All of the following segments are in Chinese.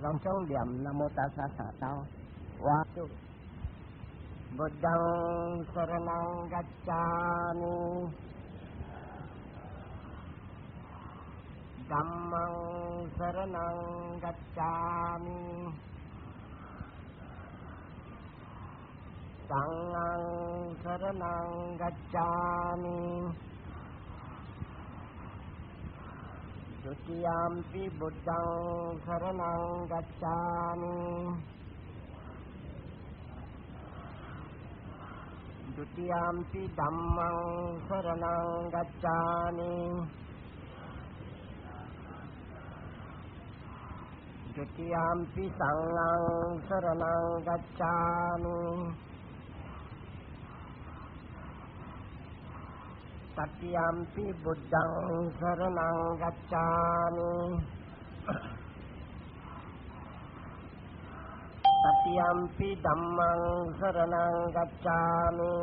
lòng trong niệm Nam Mô Tát Sa Sa Tao Wa Tu Buddhang Saranang Gacchami Dhammang Saranang Gacchami Sanghang Saranang Gacchami Dutiyampi Buddhang Saranang Gacchami Dutiyampi Dhammang Saranang Gacchami Dutiyampi Sanghang Saranang Gacchami Tatiyampi Buddhang Saranang Gacchami Tatiyampi Dhammang Saranang Gacchami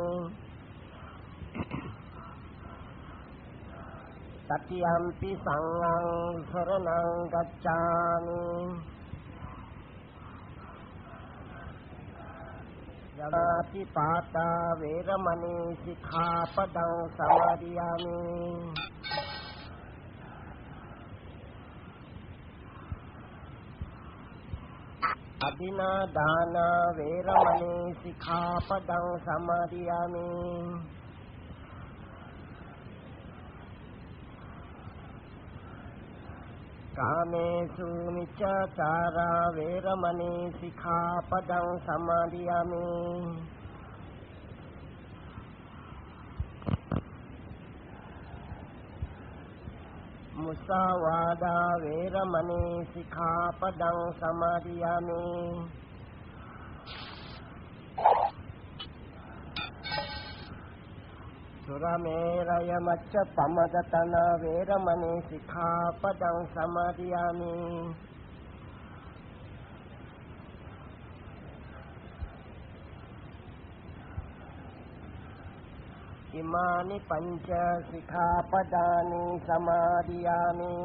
Tatiyampi Sanghang Saranang Gacchami Yatipata Veramani Sikkhapadang Samadhiyami Adinadana Veramani Sikkhapadang Samadhiyami Kamesu Miccachara Veramani Sikkhapadang Samadhiyami Musawada Veramani Sikkhapadang Samadhiyami Surameraya Macca Pamadatana Veramani Sikkhapadang Samadhiyami Imani Panca Sikkhapadani Samadhiyami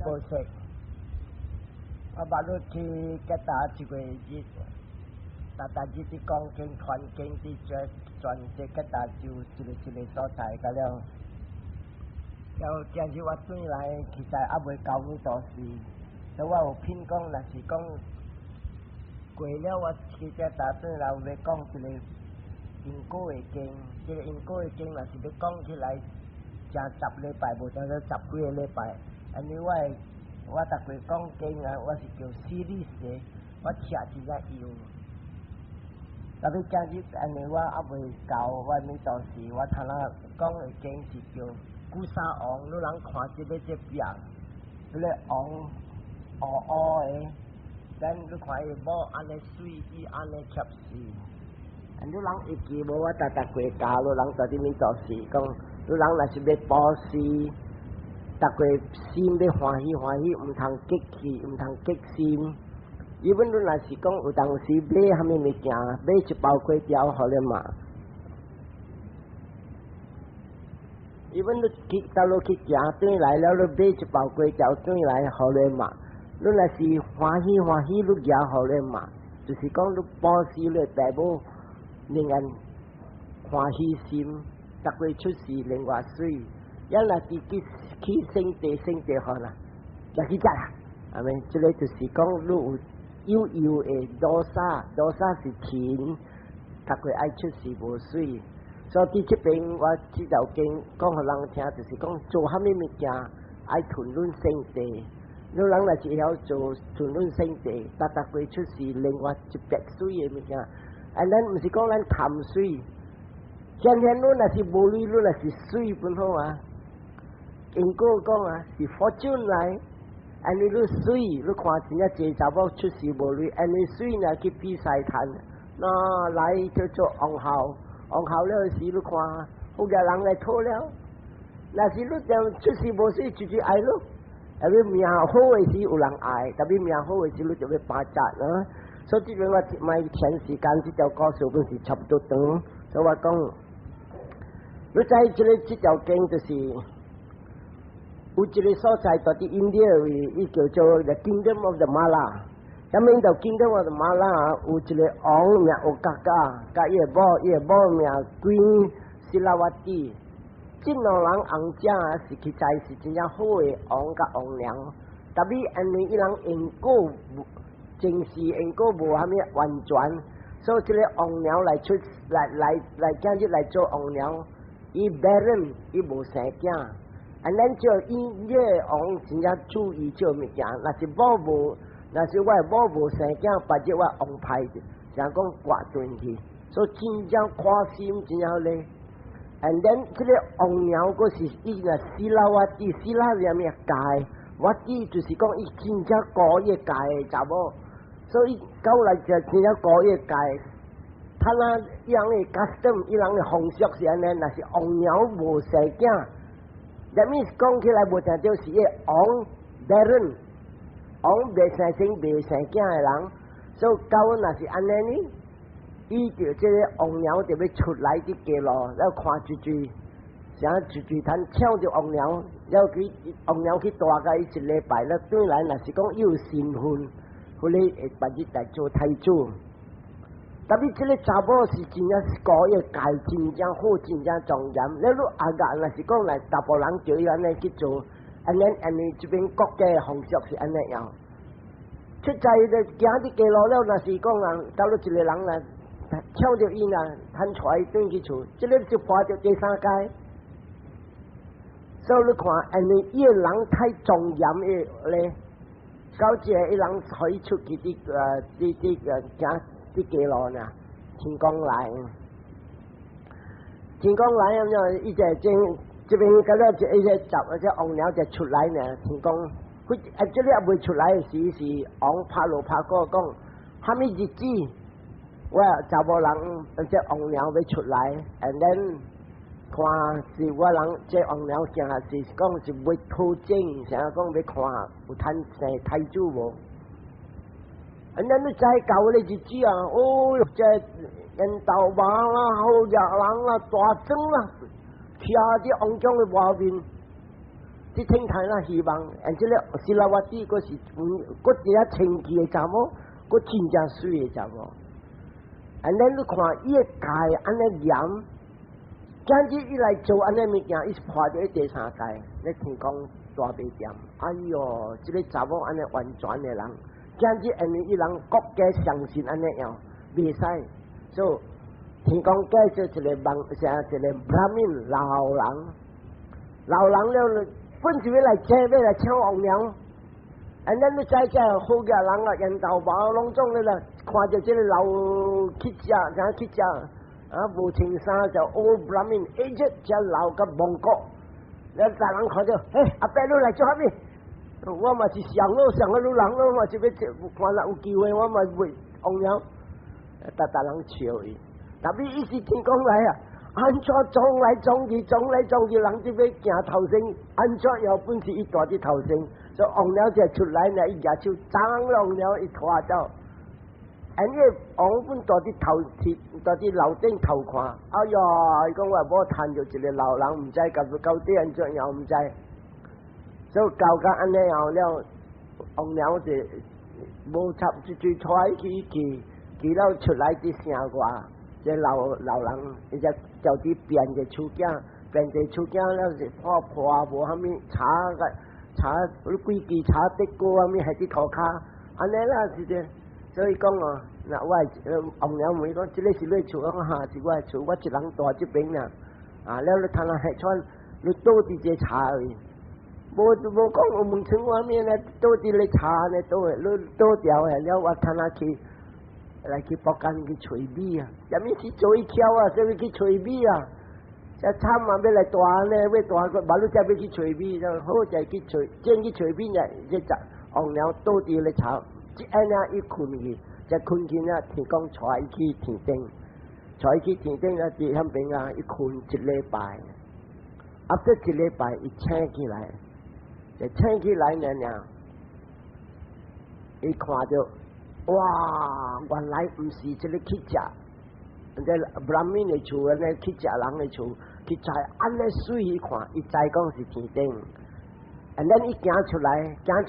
Bosek Baru thì cái ta chỉ về dịch ta chỉ đi con kinh thuần kinh đi chuẩn thì cái ta chỉ so sánh cái nào Kalau janji waktu lại kita abai kau ni tosi, sebab pin kong nasi kong kuilah waktu kita tu lau về kong thì inko ekeng, jadi inko ekeng nasi tu kong thì lại jangan cap lepai, bukan cap kuih lepai. Anyway, wah tak kuih kong keng wah si kau series ni, wah siap juga iyo. Tapi janji anyway abai kau wah ni tosi, wah thana kong ekeng si kau cú sa ong nó lắng khoa chỉ để tiếp biang, lấy ong ấy, dan nó khoai bỏ anh ấy suy đi anh ấy chập xì, anh nó lắng ít kỳ bỏ vào ta quay cao nó lắng tới mình tỏ xì, còn nó lắng là chỉ biết bỏ xì, ta quay sim để hoa hi, thằng kích sim, even nó là chỉ con ở đằng xì bê ham mình nhà bê chỉ bao quay tiêu họ lên mà. Even kita lo kita tu lại lo bê cho bảo quê cháu tu lại họ lên mà nó là gì hoa hi lúc giờ họ lên mà chỉ con lúc bao xí lên đại bộ nên anh hoa hi sim đặc biệt chút xí lên hoa suy nhất là khi sinh tế họ là cái gì à mình cho nên chỉ con lúc yêu đo sa是錢đặc biệt愛出事無水所以這邊我指導經講給人聽，就是講做蝦米物件愛屯論聖地，你人來只曉做屯論聖地，搭會出事另外一別水嘅物件，咱唔是講咱貪水，天天你若是無水，你若是水本好啊，經過講啊是fortune來，你水，你看真正濟查某出事無水，你水若去比賽攤，那來叫做紅校。紅校了時，你看，好嘅人來討了。那時你就出事無事，就愛咯。而且命好嘅時有人愛，特別命好嘅時你就要巴扎啦。所以這邊我買前時間這條歌數本是差不多長，所以我講，你在這條經就是有一個所在，到啲 India 伊叫做 The Kingdom of the Mala。咁呢度 Kingdom of the Mala 有一個王名有格格，甲伊個某名Queen Silawati。這兩人王者是實在是真正好嘅王甲王娘，特別因為伊人因果正是因果無蝦米完全，所以這個王娘來今日來做王娘，伊 barren 伊無生囝，啊咱就因這王真正注意做物件，若是我某無生囝，把這我王牌像講掛斷去，所以真正開心真正咧。And then 這個王娘嗰是伊個西拉瓦蒂，西拉係咩界？瓦蒂就是講伊真正過一界嘅查某，所以到來就真正過一界。他那伊人嘅 custom， 伊人嘅風俗是安尼，若是王娘無生囝，that means 講起來無定就是伊王 barren， 王未生囝未生囝嘅人，所以到若是安尼呢？伊就這個王娘就要出來啲街路，แล้ว看住，想住攤搶住王娘，แล้ว佢王娘去大個一禮拜，แล้ว對來若是講有身份，佢哋把佢嚟做太子。特別這個查某是真正是個一界，真正好，真正莊嚴。แล้ว阿個若是講嚟大部人就要安尼去做，安尼這邊國家嘅風俗是安尼樣。出在就行啲街路了，若是講人到咗一個人嚟。搶着伊啊，攤出來轉去厝，這個就破着第三界。所以你看，因為伊個人太莊嚴嘅咧，到這個伊人可以出去啲行啲街路呢，天公來咁樣，伊就這邊嗰個一個集，隻王鳥就出來呢，天公，佢這裡也未出來嘅時是王拍路拍過講，蝦米日子？我查某人這王娘要出來 ，and then 看是我人這王娘行是講是要討證，成日講要看有攤生太子無 ，and then 你再搞你日子啊，哦喲，這人頭馬啦、好日人啦、大爭啦，徛啲王將嘅外面，啲天台啦希望，而且咧是拉瓦啲嗰時，嗰啲清氣嘅查某，嗰真正水嘅查某。and then 你看伊個界安尼嚴，今日伊來做安尼物件，伊是破咗第三界，你聽講大袂掂。哎喲，這個查某安尼完全嘅人，今日因為伊人國家相信安尼樣，袂使，所以聽講介紹一個Brahmin 老人了，本是要來搶王娘。and then 你再好嘅人啊，人頭馬攏總嘅啦。看着這個老乞家，啥乞家啊，無穿衫就 old Brahmin， 一隻只老個蒙古，你大人看着，阿伯你來做蝦米？我嘛是上個老人咯，我就要看啦有機會，我嘛會王娘，大人笑伊，特別伊是天公來啊，安怎撞來撞去，人就要行頭先，安怎有本事伊大啲頭先，所以王娘就出來呢，伊隻手爭王娘一拖走。因為王本大啲頭貼，大啲樓頂頭看，哎呀！伊講我冇趁着一個老人，唔知到底安怎樣，唔知，所以搞到安尼後了，王娘就無插一嘴出來去了出來啲聲話，這老人，伊就叫啲變隻手鏡了是破無蝦米查規矩查得過蝦米係啲塗骹，安尼啦是的。所以講哦，嗱我王娘問講，這個是你厝，我講嚇是我嘅厝，我一人住這邊啦。啊，了你睇下係穿，你倒啲隻茶去，無講我問清我面咧，倒啲你茶咧倒嘅，你倒掉嘅，了我睇下去，來去北間去吹米啊，入面去做一橋啊，所以去吹米啊，只慘啊，要來大咧，要大個，馬路仔要去吹米，就好就去吹，正去吹米咧，一隻王娘倒啲你茶。即安尼伊困去，只困去呢，天公帶去天頂咧，伫迄邊啊，伊困一禮拜，after一禮拜伊醒起來，就撑起来呢，伊看到哇，原来唔是这个去食，这 Brahmin 的厝，安尼去食人的厝，去采安尼水去看，伊知讲是天顶。and then 伊行出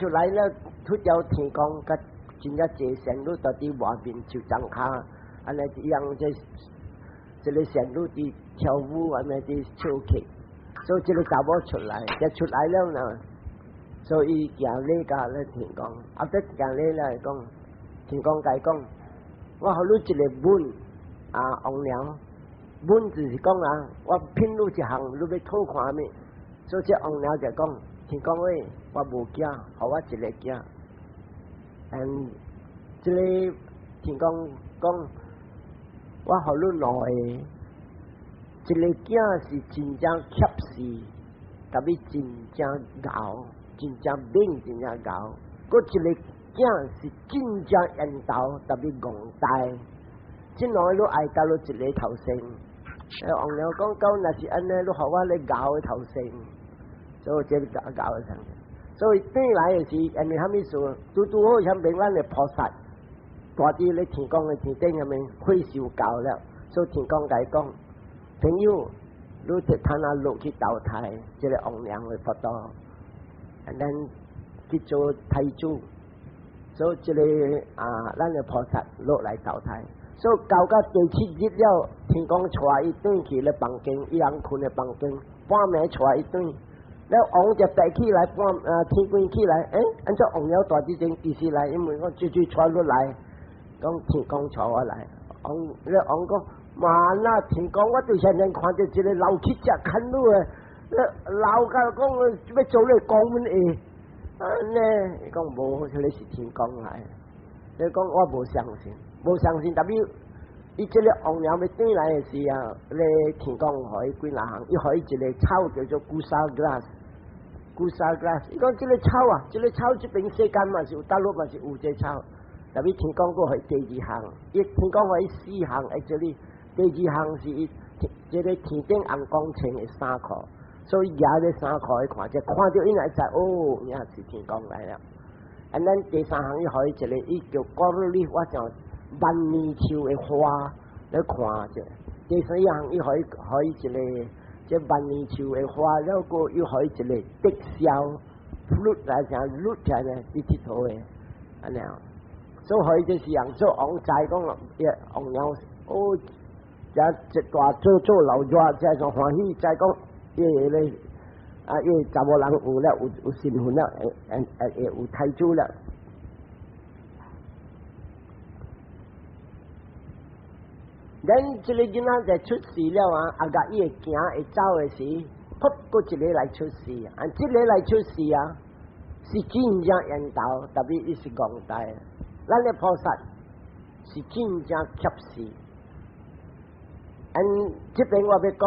来了，出条天光，甲真正济仙女到伫外面树丛骹，安尼一样这个仙女伫跳舞，安尼伫唱曲，所以这个查某出来，出来了呢，所以伊行礼甲咧天光，后得行礼咧讲，天光甲伊讲，我互你一个吻王娘，吻就是讲我聘你一项，你要讨看咩？所以这王娘就讲。天公喂，我无惊，互我一个惊。这个天公讲，我互你两个，一个惊是真正恰事，特别真正咬，真正猛，真正咬。嗰一个惊是真正缘投，特别戆大。这两个都爱到了一个头先。王娘讲，到若是安尼，你互我咧咬个头先。所以这个搞上，所以对来的是，人哋虾米说，拄好像明咱的菩萨，大啲咧天公的天顶下面会受教了，所以天公甲伊讲，朋友，你得睇下落去投胎，这个王娘的佛道，咱去做太子，所以这个咱的菩萨落来投胎，所以到到第7日了，天公带伊转去咧房间，伊人困咧房间，半暝带伊转。แล้วองค์จะแตกขี้ไหลป้อมทิ้งกุญขี้ไหลอันเจ้าองค์แล้วต่อที่จริงกี่สิไหลเหมือนก็จู่ๆชวนรถไหลก็ทิ้งกองชอไหลองค์แล้วองค์ก็มาหน้าทิ้งกองว่าตัวฉันยังความจะเจริญเราคิดจะขันด้วยแล้วเราก็ไม่โจเลยกองมันเองเนี่ยก็โบเฉลยสิทิ้งกองไหลแล้วก็ว่าโบ相信แต่พี่伊这个王娘要转来的时候，咧天公互伊几哪行，伊互伊一个草叫做古沙 glass，伊讲这个草这个草这边世间嘛是有，大陆嘛是有这草，特别天公佫系第2行，伊天公互伊4行，这里第2行是伊这个天顶红光穿的衫裤，所以拿这衫裤去看，就看到伊来知哦，也是天公来了。and then 第3行伊互伊一个，伊叫高丽丽，我讲。万年树的花来看者，第4行伊互伊一个，这万年树的花，然后又互伊一个滴箫，flute 来讲，flute 起来是佚佗的，安尼啊，所以互伊就是人做王仔讲咯，王娘哦，一大做老热，即种欢喜，再讲咧查某人有了有身份了，有太子了。咱这个囡仔在出世了甲伊会行会走的时，噗，佫一个来出世，这个来出世是真正缘投，特别伊是戆大，咱的菩萨是真正恰事。这边我要讲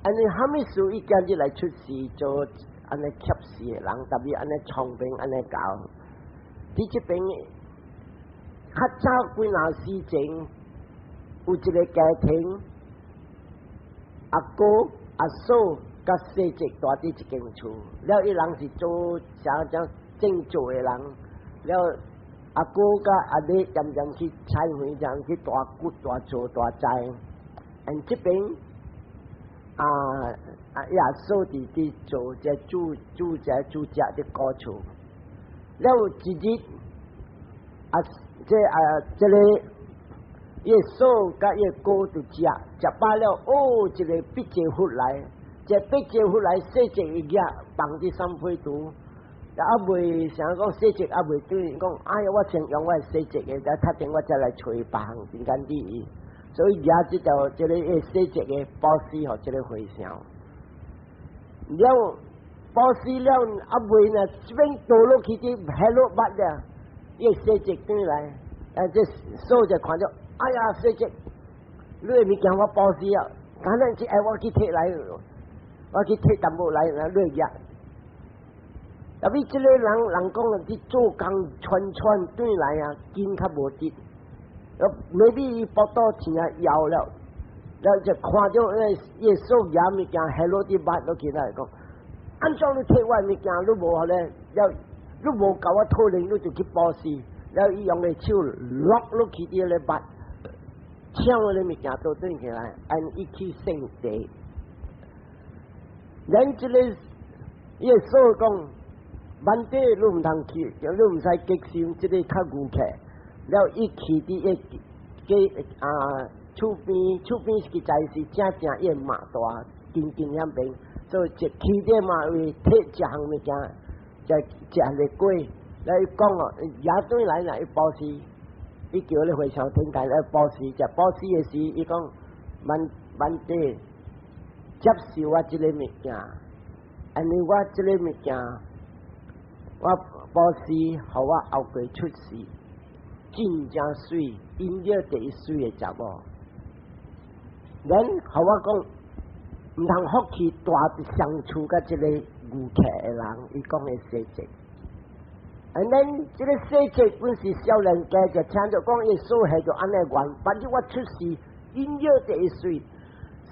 你虾米事伊今日来出世做安尼恰事的人，特别安尼聪明安尼教，伫这边较早几若时前。有一个家庭，阿哥、阿嫂甲细姐住伫一间厝，了伊人是做啥正做的人，了阿哥甲阿妹渐去采花，去大骨、大做、大栽。这边阿嫂伫做这煮食的高厝，了一日这个。伊嫂甲伊哥就食饱了，一个八节佛来，这八节佛来，细节一日放伫三杯肚，未想讲细节未对，讲哎呀，我先用我细节的，再打电我再来找别行真简单。所以抓这个细节的保湿和这个回响，了保湿了未呢，这边倒落去的下落八了，伊细节转来，这手就看到。哎呀，细姐，你的物件我保湿啊！简单是我去摕来，我去摕淡薄来热热。特别这个人讲去做工串转来筋较无直，maybe 伊腹肚疼枵了，就看到伊手拿物件下落伫巴落起来讲，安怎你摕我物件，你无咧，了你无甲我讨论，你就去报事，了伊用个手落落去伫咧捌，抢我咧物件倒转起来，按伊去圣地。咱即个耶稣讲，万地你毋通去，你毋使激心，即个较牛气。了伊去伫个厝边实在是正伊马大，近遐边，所以一去伫嘛为摕一项物件，食个过。了伊讲哦，野对来啦，伊报事，伊叫你回上天界来报事，食报事个时，伊讲万地接受我即个物件。安尼我即个物件，我报时，互我后辈出世，真正水，因着第一水的查某。咱互我讲，毋通福气大相处甲即个牛气的人，伊讲的世界。咱即个世界本是少年家，就听着讲耶稣系就安尼愿，反正我出世，因着第一水。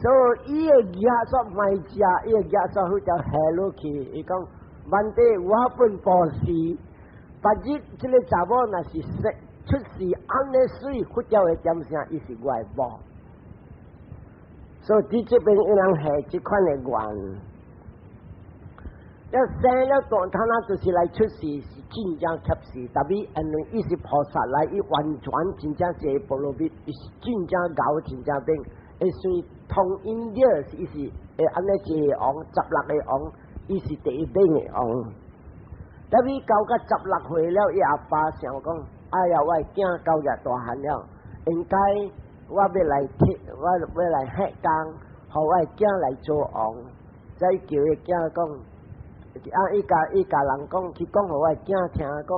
所以伊个亚索卖食，伊个亚索迄条下落去，伊讲万地我本报时，白日即个查某若是出世安尼水，忽条会点声，伊是我的某。所以伫这边伊人下即款的愿，要生了大他那就是来出世是真正恰时，特别因为伊是菩萨来，伊完全真正是波罗蜜，伊是真正高真正变。会算通因了，伊是会安尼一个王，16个王，伊是第一等的王。特别到甲16岁了，伊阿爸想讲：哎呀，我的囝到日大汉了，应该我要来我要来下工，互我的囝来做王。再叫伊囝讲，伊甲人讲，去讲互我的囝听讲，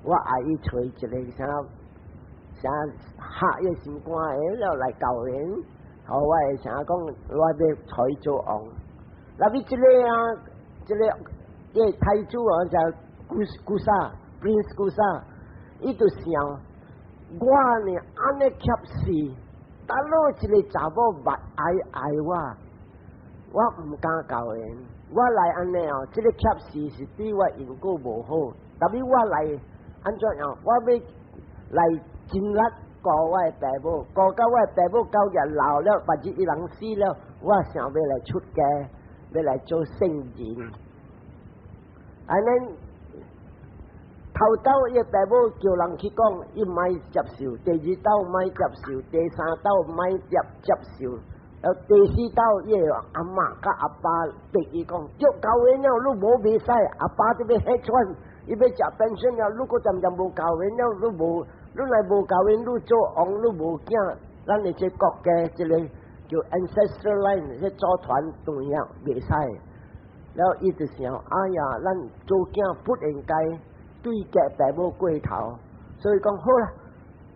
我爱伊找一个啥吓伊心肝的了来教人。好，我会想讲，我要找伊做王。那么这个啊，这个太子啊，叫古萨 Prince 古萨，伊就想，我呢安尼恰时，打落一个查某目爱我唔敢教人。我来安尼哦，这个恰时是对我因果无好，特别我来安怎样？我要来尽力。教我的爸母，教到我的爸母到日老了，或者伊人死了，我想要来出家，要来做圣人。安尼头斗伊爸母叫人去讲，伊唔爱接受；第二斗唔爱接受；第三斗唔爱接受。第四斗伊阿嬷甲阿爸逼伊讲，足教完了，你无袂使，阿爸就要黑穿，伊要食本身了，如果渐无教完了，你无。你来无教因，你做王，你无囝，咱哋这国家这个叫 ancestor line， 这组团同样袂使。然后伊就想，哎呀，咱做囝不应该对家爸母过头，所以讲好啦，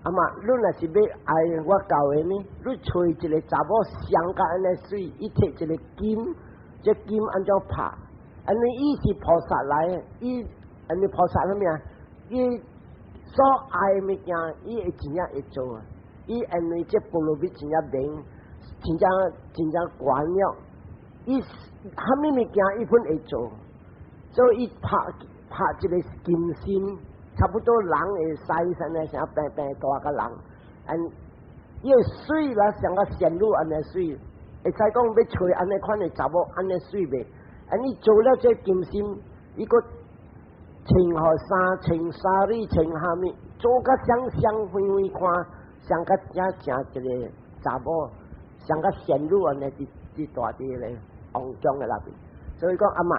阿妈，你若是要爱我教因呢，你找一个查某上甲安尼水，伊摕一个金，这金安怎拍？安尼伊是菩萨来，伊安尼菩萨什么啊？伊。所爱物件，伊会真正会做，伊因为这菠萝蜜真正灵，真正管了，伊虾米物件伊分会做，所以伊拍一个金身，差不多人会西身咧，像白大个人，伊个水啦，像个仙女安尼水，会使讲要找安尼款的查某安尼水袂，伊做了这金身，伊个。穿衫、穿纱里、穿下面，做甲相飞看，像甲正一个查某，像甲仙女安尼伫大地咧王中的那边。所以讲阿妈，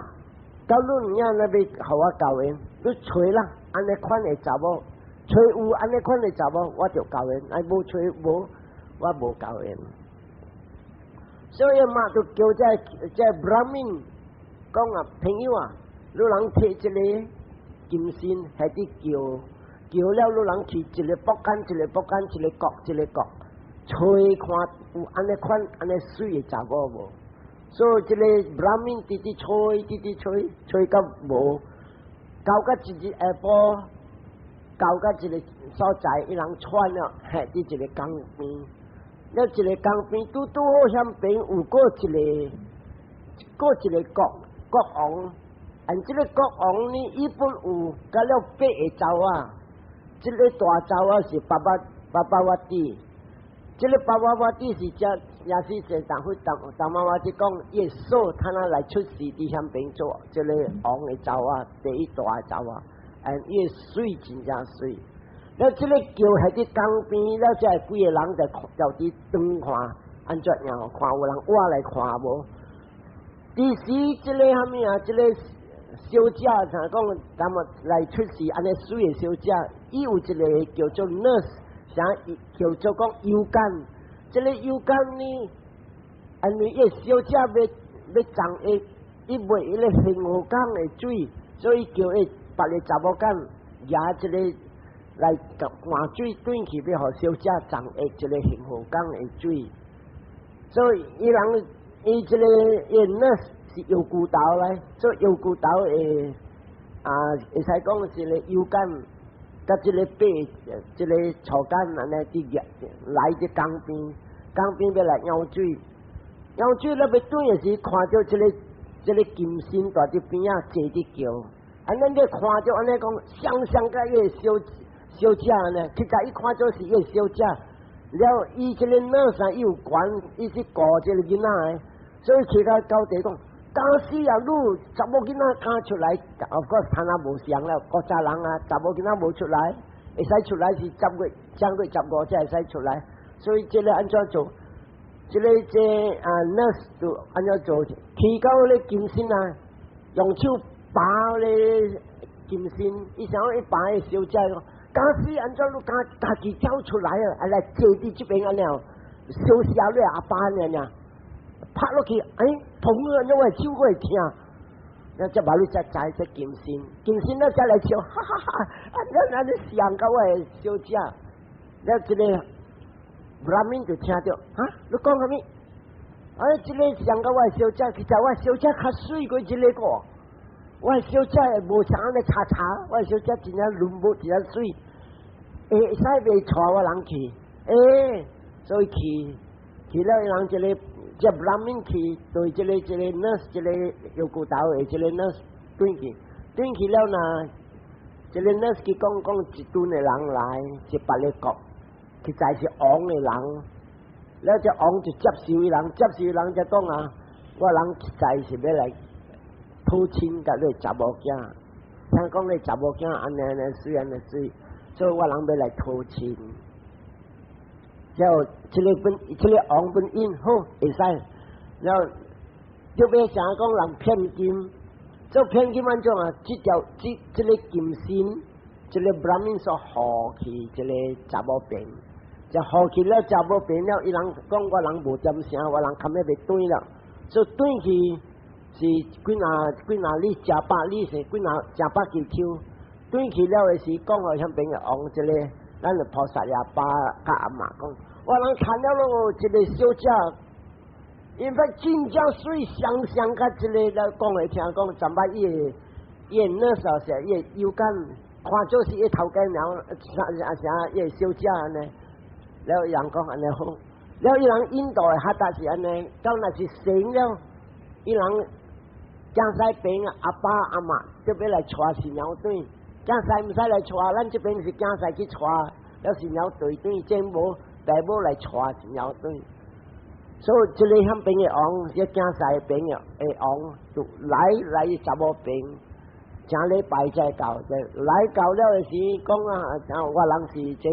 到你影那边互我教因，你找啦，安尼款的查某，找有安尼款的查某，我就教因；哎，无找无，我无教因。所以嘛，就叫这 Brahmin 讲啊，朋友啊，你人摕一个。金身喺啲叫了，你人去一个卜间，一个卜间，一个角，一个角，吹看有安尼款安尼水嘅查某无？所以这个 Brahmin 直吹到无，到甲一日下晡，到甲一个所在，伊人穿了喺啲一个江边，了一个江边拄好向边有过一个国王。这个国王呢，伊本有甲了8个州啊，这个大州啊是巴巴瓦蒂，这个巴巴瓦蒂是也是在大妈妈就讲，耶稣他那来出世伫香槟做这个王的州啊，第一大州啊，伊水真正水。了这个桥喺啲江边，了这几个人就伫转看，安怎样看有人挖来看无？第时这个虾米啊，这个小姐像讲咱们来出世安尼水的小姐，伊有一个叫做 nurse， 啥叫做讲油干，这个油干呢，因为伊小姐要长伊卖伊个幸福港的水，所以叫伊别个查某干也这个来换水转去，要互小姐长一个幸福港的水，所以伊这个nurse。是油菇豆咧，做油菇豆会使讲是咧油干，甲即个即个草干安尼伫来伫江边要来舀水了要转的时，看到即个金身在伫边啊坐伫桥，咱要看到安尼讲，相甲伊小姐呢，其实伊看到是伊小姐，了伊即个哪啥伊有管，伊是顾即个囡仔的，所以去到地讲。假使啊，愈查某囡仔敢出来，我看那无相了，国家人啊，查某囡仔无出来，会使出来是10月15才会使出来，所以这个安怎做？这nurse 就安怎做？提高咧金身啊，用手拔咧金身，伊想要一拔个小姐咯。假使安怎愈家己走出来啊，来坐伫这边安了，小小咧阿爸呢？拍落去，痛啊！因为手会痛，那只马路才知这金身了才来笑，哈哈哈！咱想到我小姐，了这个Brahmin就听到，你讲啥物？这个想到我小姐，其实我小姐较水过这个个，我小姐无啥安尼查，我小姐真正轮不真正水，会使袂带我人去，所以去了人这个。这Brahmin去对这个 nurse 这个有骨头的这个 nurse 转去了呢，这个 nurse 去讲一吨的人来是别个国，其实是王的人，了这王就接受人就讲啊，我人实在是要来偷亲甲你查某囝，听讲你查某囝安尼水，所以我人要来偷亲。了，这个王本因好会使，了就要想讲人骗金，做骗金安怎啊？这个金身，这个 Brahmin 所好去这个查某病，就好去了查某病了，伊人讲我人无点声，我人堪要被转了，所以转去是几哪里加百里是几哪加百几抽，转去了的是讲互向边个王这个，咱就菩萨阿爸甲阿妈讲。我人看了咯，一个小姐，因为真正水相甲一个来讲来听讲，怎么伊那时候是伊有感，看就是伊头家娘啥伊小姐安尼，了人讲安尼好，了伊人印度的哈达是安尼，到那是生了，伊人江西边阿爸阿妈这边来带新娘队，江西唔使来带，咱这边是江西去带，了新娘队真无。大母来带新娘队，所以这个向边的王，这江西边的王就来查某病，正礼拜才到，来到了的时讲啊，我人是这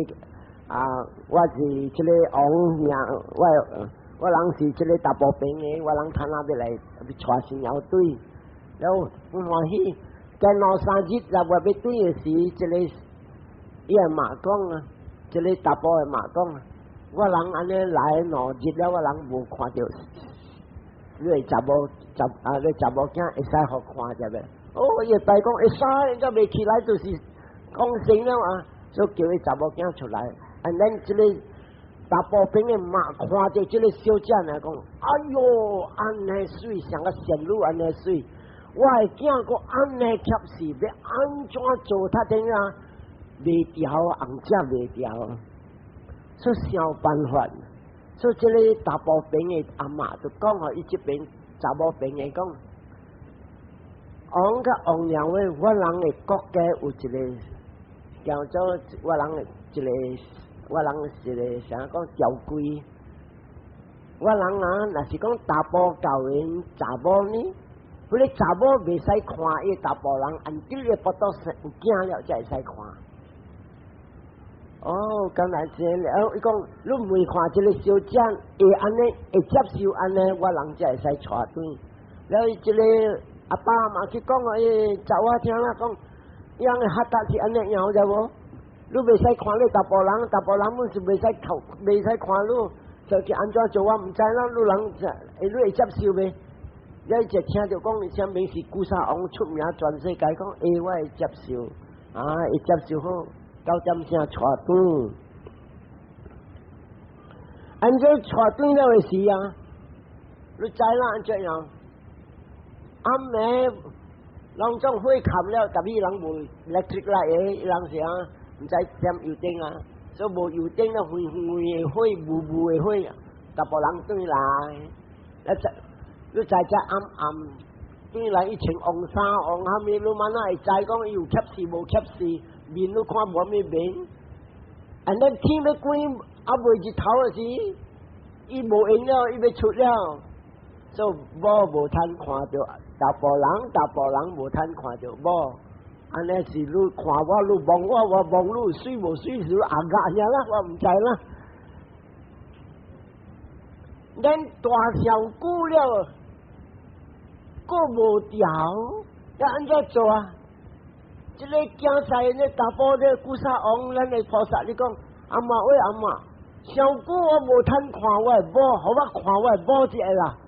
我是这个王娘，我人是这个查某病的，我人看那要来带新娘队，然后不欢喜，在2、3日在外要对的时，这个伊个马讲啊，这个查甫的马讲。我人安尼来2日了，我人无看到，你查某囝会使互看着呗？伊大讲会使，应该未起来就是讲成了啊，所以叫伊查某囝出来。咱这个查甫边的妈看着这个小姐来讲，哎哟，安尼水像个仙女安尼水，我的囝个安尼恰是要安怎做？他怎样袂调，红只袂调。所以想办法，所以这个查甫病的阿妈就讲互伊这边查某病的讲，王甲王娘话，我人的国家有一个叫做我人的一个，我人是一个啥讲条规。我人啊，若是讲查甫教员查某呢，迄个查某袂使看伊查甫人，按照个腹肚有囝了才会使看。哦，刚才这了，伊讲你未看这个小姐会安尼，会接受安尼，我人才会使带转。了，这个阿爸嘛去讲啊，伊查我听啦，讲伊人的学达是安尼样，知无？你袂使看你查甫人，查甫人们是袂使看，袂使看你。就是安怎做，我毋知啦。你人你会接受袂？了，就听着讲，啥物是古沙王出名全世界讲，我会接受，会接受好，到点声带转。安怎带转了的事啊？你知啦？安怎样？暗暝，人种火砍了，但伊人无 electric light 人是啊，毋知点油灯啊。所以无油灯了，灰的火，雾的火，查甫人转来，你在遮暗暗转来一穿黄衫黄虾米，你慢仔会知讲伊有吸视无吸视，面你看无咩面，安尼天要光未日头的时，伊无用了，伊要出了，所以某无通看着查甫人无通看着某。安尼是你看我，你望我，我望你，水无水是阿嘎呀啦，我唔知啦。咱大小久了，过无调，要安怎做啊？这个竞赛呢，大波的古沙王，咱的菩萨你讲，阿妈喂阿妈，小久我无通看我的某，好我看我的某一个啦。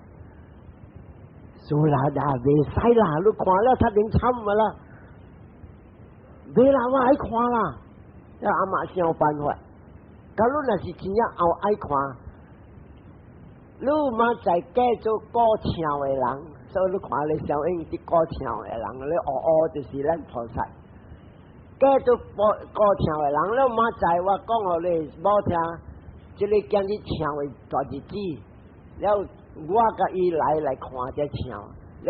所以啦，袂使啦，你看了他顶惨嘛啦。袂啦，我爱看啦，要阿妈想办法。假如若是真正后爱看，你嘛在嫁做过桥的人，所以你看你小英啲过桥的人，你就是咱菩萨。嫁做过桥的人，你嘛在我讲互你冇听，这个今日桥的大日子，了我甲伊来看这桥，了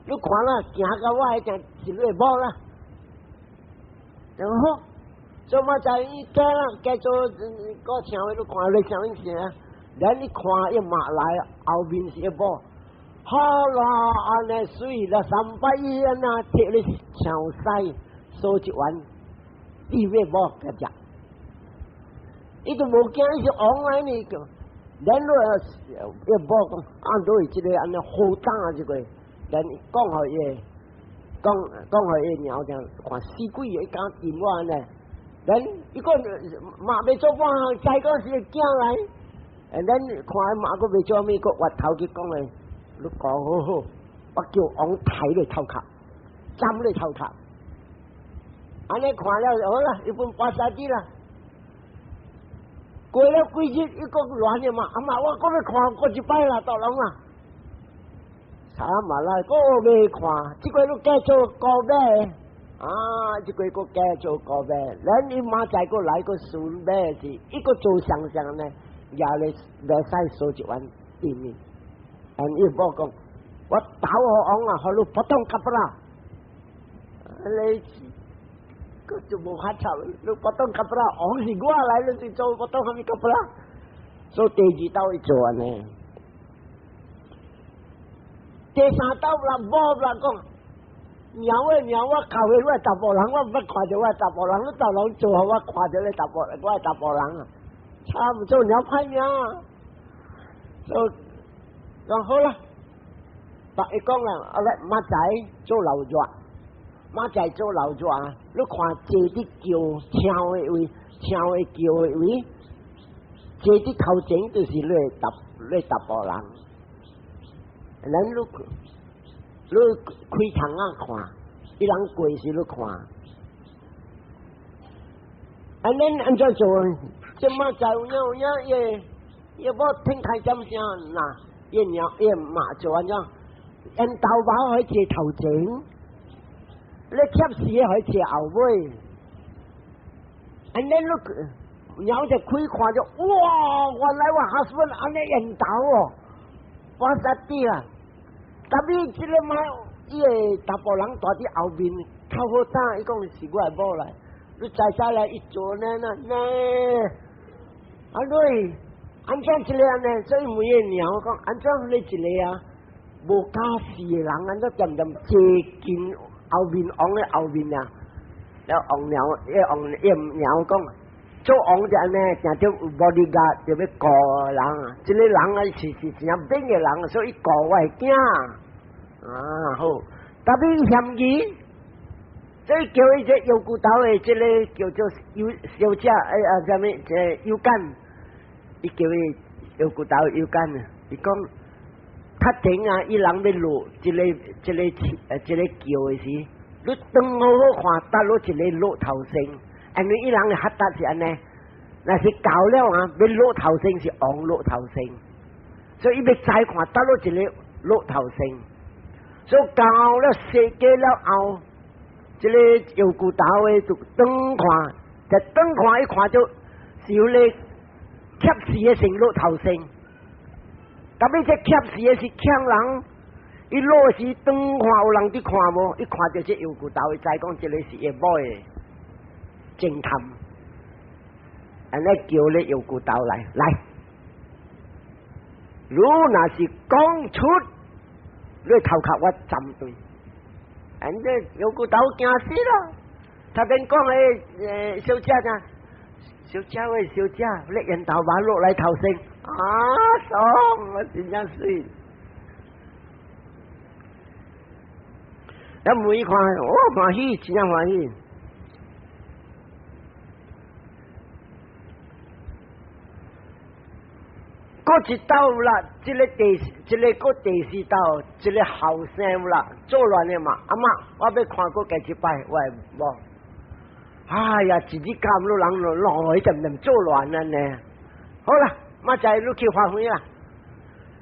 你看啦，行到我迄阵是你冇啦。然后，所以嘛在伊家啦，家做过墙的，你看你啥物事啊？咱你看一马来后面是一波，好啦，安尼水啦300亿啊，摕你墙西收一碗，你要无个只？伊都无惊，伊是往来呢个，咱要无讲，按对即个安尼好大一个，咱讲互伊。讲互伊鸟讲，看死鬼个敢掂我安尼，咱伊讲嘛未做半项，再讲是惊来，咱看嘛个未做咩个滑头去讲诶，你讲好好，我叫往睇你头壳，斩你头壳，安尼看了就好啦，一本八三支啦。过了几日，伊讲乱嘅嘛，阿妈我讲要看过一摆啦，大龙啊。查嘛啦，个未看，即个都叫做高买，即个个叫做高买。咱伊马仔个来个顺买是，一个做上呢，也来来使收一碗店面。伊无讲，我打我昂啊，好你不当夹不啦？你个就无法吵，你不当夹不啦？昂是我来，你做不当虾米夹不啦？所以第二道去做呢。第三道啦，无啦讲，鸟我靠去我查甫人，我毋捌看着我查甫人，你大人做好我看着你查甫，我查甫人啊，差唔多鸟歹命啊，所以讲好啦，白伊讲啦，马仔做老热，马仔做老热，你看坐啲桥桥的位，桥的桥的位，坐啲头前就是你查甫人。咱你开窗啊看，伊人过时你看，咱安怎做？即马在有影也无听开点声呐，也马做安怎？因豆包可以坐头前，你贴士可以坐后尾，你鸟就开看着，哇！原来我husband安尼引导哦，我实啲啦。特别这个嘛，伊个大部人住伫后面，靠好打，伊讲是我的某来，你在下来一坐呢，啊对，安怎一个安尼？所以每个鸟讲安怎你一个啊？无假事的人，安怎渐渐接近后面王的后面啊？了王鸟，鸟讲，做王就安尼，定着有bodyguard就要顾人啊。这个人啊是真变的人，所以顾我的囝啊好。特别嫌疑，所以叫伊只油骨头的这个叫做小姐什么这油干，伊叫伊油骨头油干啊。伊讲，较停啊，伊人要落这个叫的时，你当好好看，搭落一个落头先，因为伊人的发达是安尼，那是搞了啊，要落头先是往落头先，所以伊要再看搭落一个落头先。所以教了设计了后，这个油骨头的就转看，就转看一看就是有咧贴士的成落头先。特别这贴士的是抢人，伊落时转看有人伫看无？一看到这油骨头，伊知讲这个是下晡的侦探，安尼叫咧油骨头来，如若是讲出。你头壳我站对，安尼有骨头惊死了。他跟讲诶，小姐啊，小姐喂，小姐，你人头马落来头先啊，爽，我真正水。咱每一看，欢喜，真正欢喜。过一道啦，这个第四道，这个后生啦，做乱的嘛。阿妈，我要看过几一摆，我会无。哎呀，自己监路人落去就做乱啊呢。好啦，妈仔你去发挥啦。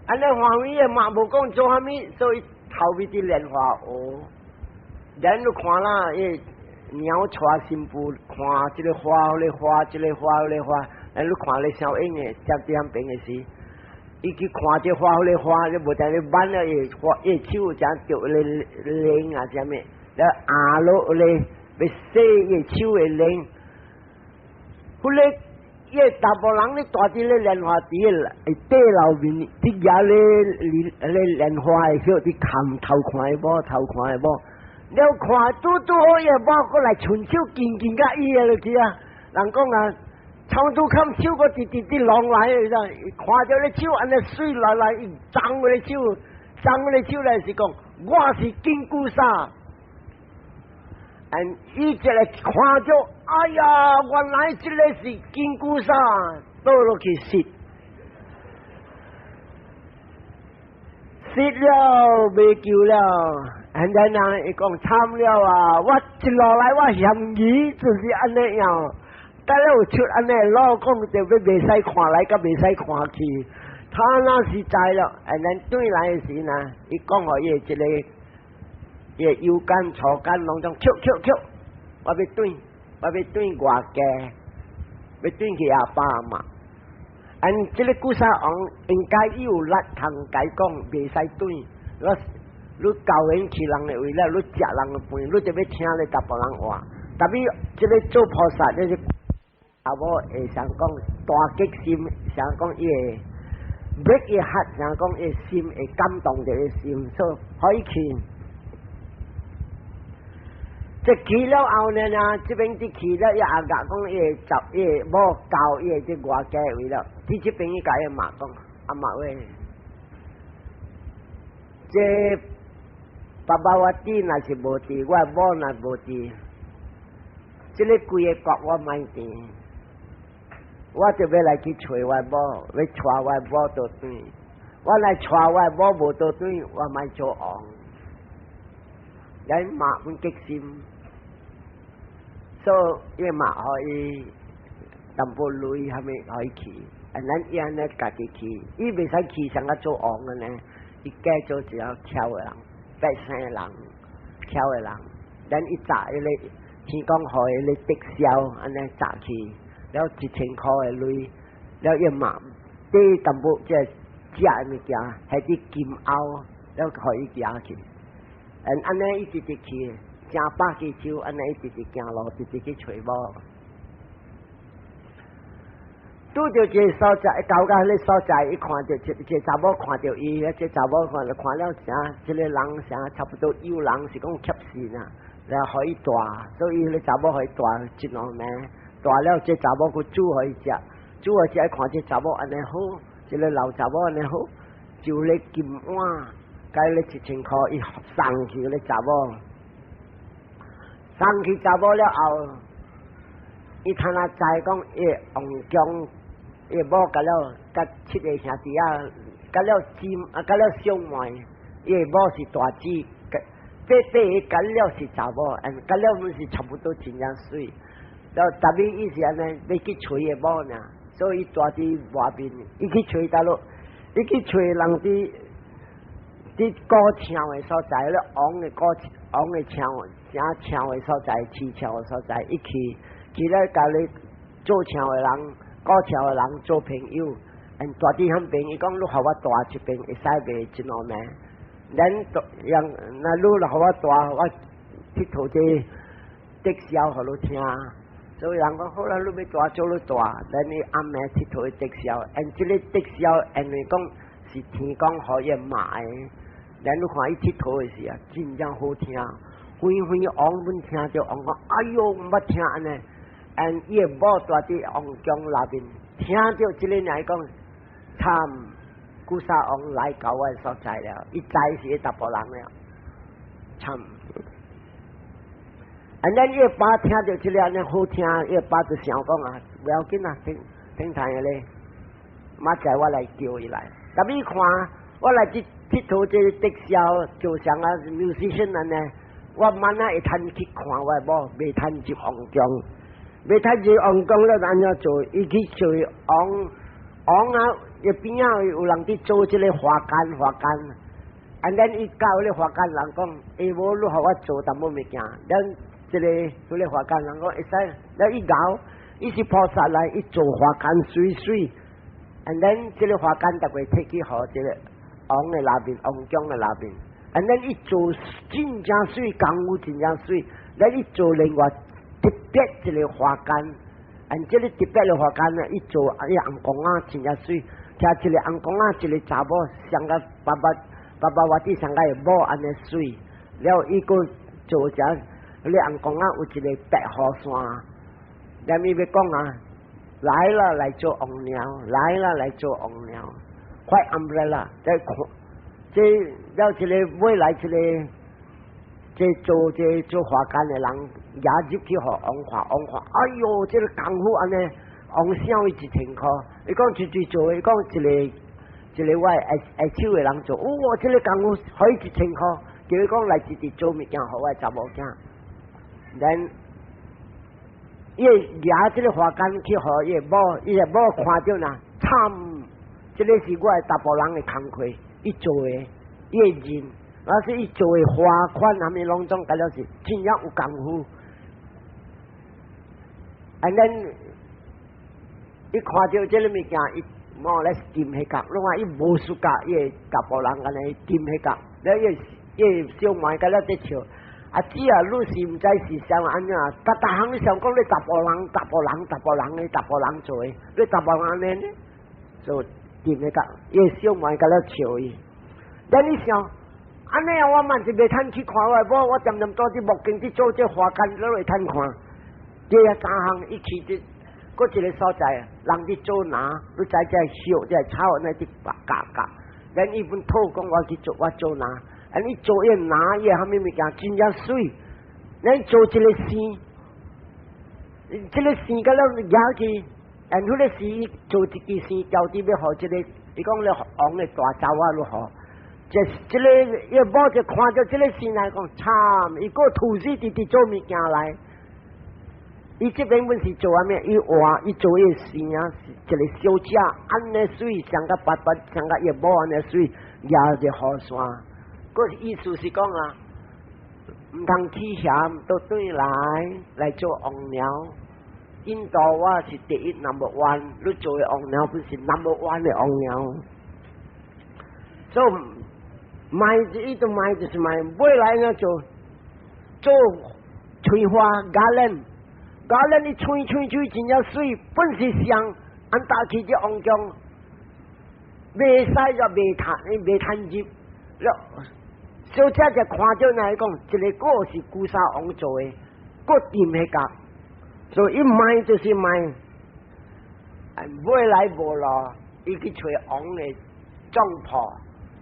安尼发挥的嘛，无讲做啥物，所以后面的莲花哦，咱都看啦，鸟带新妇看这个花，这个花，这个花，这个花。咱你看咧小英诶，接点边诶时，伊去看这花咧花，你无在咧挽了伊手才着咧铃啊，啥物？了下落咧要洗伊手诶铃，迄个伊大部人咧住伫咧莲花池诶地楼面，伫遐咧莲花诶时候，伫看头看诶无，了看拄好伊无过来伸手紧甲伊落去啊，人讲啊。长度看手个直浪来，看到你手安尼水来，伊张我的手来是讲，我是金箍砂。伊这个看着，哎呀，原来这个是金箍砂，倒落去失了，未救了。现在人伊讲惨了啊！我一落来我嫌疑就是安尼样。但係有出安尼老公就要未使看来，甲未使看去，他那是知了。咱对来时呢，伊讲互伊一个，伊腰间、坐间拢种翘，我要对外家，要对去阿爸阿妈。这个古沙王应该有力通解讲，未使对。你教人去人的位了，你食人的饭，你就要听咧大部人话。特别这个做菩萨，就是。啊！我会想讲大激心，想讲伊会 break 伊heart，想讲伊心会感动着伊心，所以可以去。即去了后呢，这边即去了，伊阿甲讲伊会走，伊会无教，伊会即外家位了。伫这边伊甲伊妈讲，阿妈喂，这爸爸我弟若是无弟，我某若无弟，这个规个国我买弟。我就要来去找我某，要带我某倒转。我来带我某无倒转，我咪做王。咱妈本激心，所以伊妈可以淡薄累，还咪可以去。咱伊安尼家己去，伊未使去上个做王嘅呢。伊嫁做只要挑嘅人，百姓嘅人，挑嘅人。咱一早伊咧天公好伊咧直销，安尼早去。了1000块的钱，了伊嘛，第淡薄即食的物件，系啲金甌，了可以寄去。安尼一直直去，成百几周，安尼一直直行路，一直去找某。拄着一个所在，到迄个所在，伊看着一个查某看着伊，这查某看了啥？这个人啥？差不多有人是讲吸死呐，然后互伊大，所以迄个查某互伊大一两年，大了这查某去煮互伊食，煮互伊食，看这查某安尼好，这个老查某安尼好，就咧金碗，加咧1000块，伊送去咧查某，送去查某了后，伊看他知讲伊王强。伊某甲了，甲7个兄弟啊，甲了甲了小妹，伊某是大姊，爸爸甲了是查某，甲了阮是差不多真正水。了特别伊是安尼要去找伊某呢，所以伊住伫外面，伊去找倒落，伊去找人伫高墙的所在，咧王的墙，啥墙的所在，市墙的所在，伊去咧甲咧做墙的人。高桥的人做朋友，大弟很朋友讲，你互我大一边会使卖一两年，那你互我大，我佚佗这特销互你听，所以人讲好啦，你要大做你大，咱你暗暝佚佗特销，这个特销因为讲是天公互伊买的，咱你看伊佚佗的时啊，真正好听，远远王阮听着王讲，哎哟，毋捌听安尼。伊个某住伫王江那边，听到即个人讲，参古沙王来到我所在了，伊知是达波人了，参。咱伊个爸听到即个安尼好听，伊个爸就想讲啊，不要紧啊，听台个咧，马仔我来叫伊来。特别看我来佚佗这个特销，就像啊 musician 安尼，我慢慢会趁去看我个某，未趁入王江。要睇住王讲咧，安怎做？伊去找王啊，伊边仔有人伫做即个花间，咱伊教迄个花间人讲，伊无你互我做淡薄物件，咱即个迄个花间人讲会使，咱伊教，伊是菩萨来，伊做花间水，咱即个花间逐个摕去互即个王的那边，王江的那边，咱伊做真正水，功夫真正水，咱伊做另外。特别一个花间，这个特别的花间呢，伊做伊红公仔真正水，听一个红公仔，一个查某，上个爸爸我弟上个某安尼水，了伊个做只，迄个红公仔有一个白雨伞，咱伊要讲啊，来了来做王娘，来了来做王娘，快暗来啦，再看，这了一个未来一个。这做花间的人也入去互王看，哎哟，这个功夫安尼，王小伊1000块，伊讲一做，伊讲一个我爱手的人做，哇，这个功夫可以1000块，叫伊讲来一直做物件，互我查某囝，咱伊拿这个花间去互伊某，伊个某看到呐，惨，这个是我大部人的工课，伊做的，伊个人。那是伊做的花款，他们拢总甲了是真正有功夫。伊看到这个物件，伊莫来金迄角，拢话伊无输甲，伊会大部人安尼金迄角，了伊小妹甲了在笑，啊姊啊，你是毋知是啥安怎？逐项你想讲你大部人做的，你大部人安尼做金迄角，伊小妹甲了笑伊，咱你想。安尼啊，我慢是袂趁去看我某，我渐渐做啲目镜去做这花间，都会趁看。这3项一起的，搁一个所在，人伫做拿，你知这烧这炒那啲夹，咱伊本土讲我做拿，你做伊拿伊虾米物件真正水，咱做一个线，这个线甲了压去，迄个线做一支线，交底要互这个，伊讲咧王的大灶啊如何？这个伊某就看到这个线来讲，惨！伊个土司直做物件来，伊这边本是做啥物？伊做伊线啊，一个小车安尼水，上个白，上个伊某安尼水，压着雨伞。个意思是讲啊，唔通起嫌，都对来做王鸟。印度我是第一 number one， 你做的王鸟不是 number one 的王鸟，所以。卖伊都卖就是卖，买来呢做吹花garland你吹真要水，本是香，按打起只红姜，未使就未趁入，小姐就看到来讲，一个果是古沙王做的，果甜迄个，所以一卖就是卖，买来无咯，伊去找王的总铺，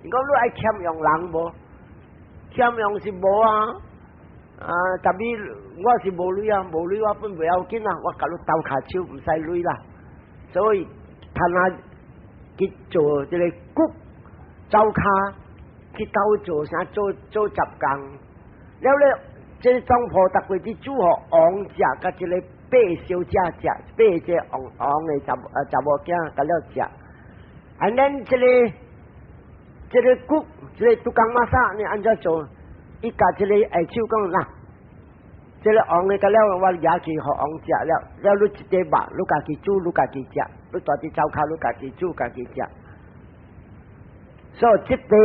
你讲你爱欠用人无？欠用是无啊。特别我是无鐳啊，无鐳我本袂要紧啊，我甲你斗骹手，唔使鐳啦。所以趁下去做这个骨走骹，去斗做啥做十工。了咧，这个总铺逐个去煮互王食，甲一个八小姐食，八这王的查某囝甲了食。and then 这个骨，这个杜江玛莎，你按照做？伊家一个下手讲啦，这个王的甲了我也去互王食了，你一块肉，你家己煮，你家己食，你大啲走骹，你家己煮，家己食。所以这边，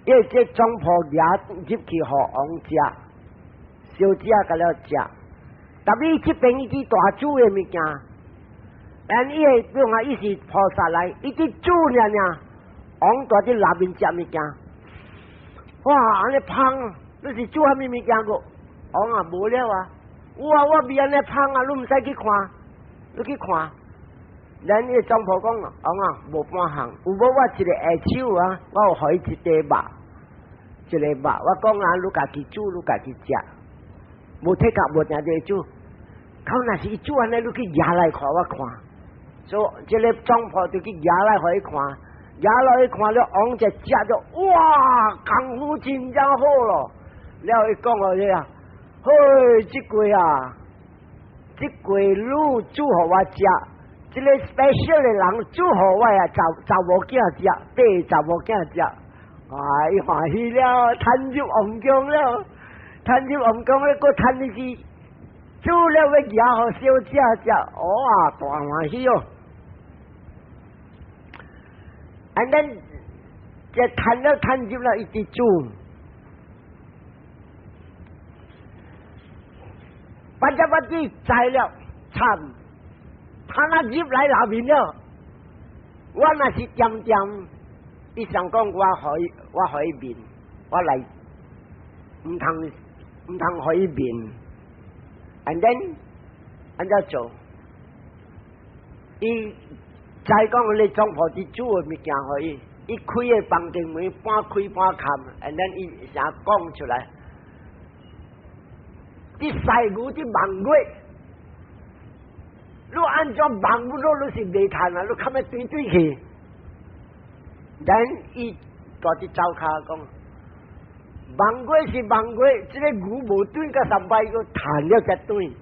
因为这总铺也入去互王食，小姐甲了食，特别这边伊啲大煮的物件，但伊个比如讲伊是菩萨来，伊啲煮呢，王大啲内面食物件。哇！安尼芳，你是煮虾米物件个？王啊，无了啊！哇，我未安尼芳啊，你唔使去看，你去看。咱个总铺讲，王啊，无半项，有无我一个下手啊？我有互伊一块肉，一个肉。我讲啊，你家己煮，你家己食，无体格无定地煮。靠，若是伊煮安尼，你去压来看我看。所以，这个总铺就去压来互伊看。压落去看了，王就食着，哇，功夫真正好咯。了伊讲我这啊，嘿，这个啊，这个卤煮互我食，这个 special 的人煮互我啊，查某囝食，八查某囝食，伊欢喜了，趁入王宫了，趁入王宫了，搁趁入去煮了要压互小姐食，哇，大欢喜哦。and then 这摊入了一直煮，不知材料惨，摊入来那边了，我那是点，伊想讲我可以面，我来唔通可以面 ，and then 按照做，伊。再讲你总铺伫煮的物件可以，伊开个房间门半开半开 ，and then 伊啥讲出来，啲细牛啲盲龟，你按照盲牛你是未谈啊，你看咪对去，然伊大啲走骹讲，盲龟是盲龟，这个牛无对个上摆个弹了才对。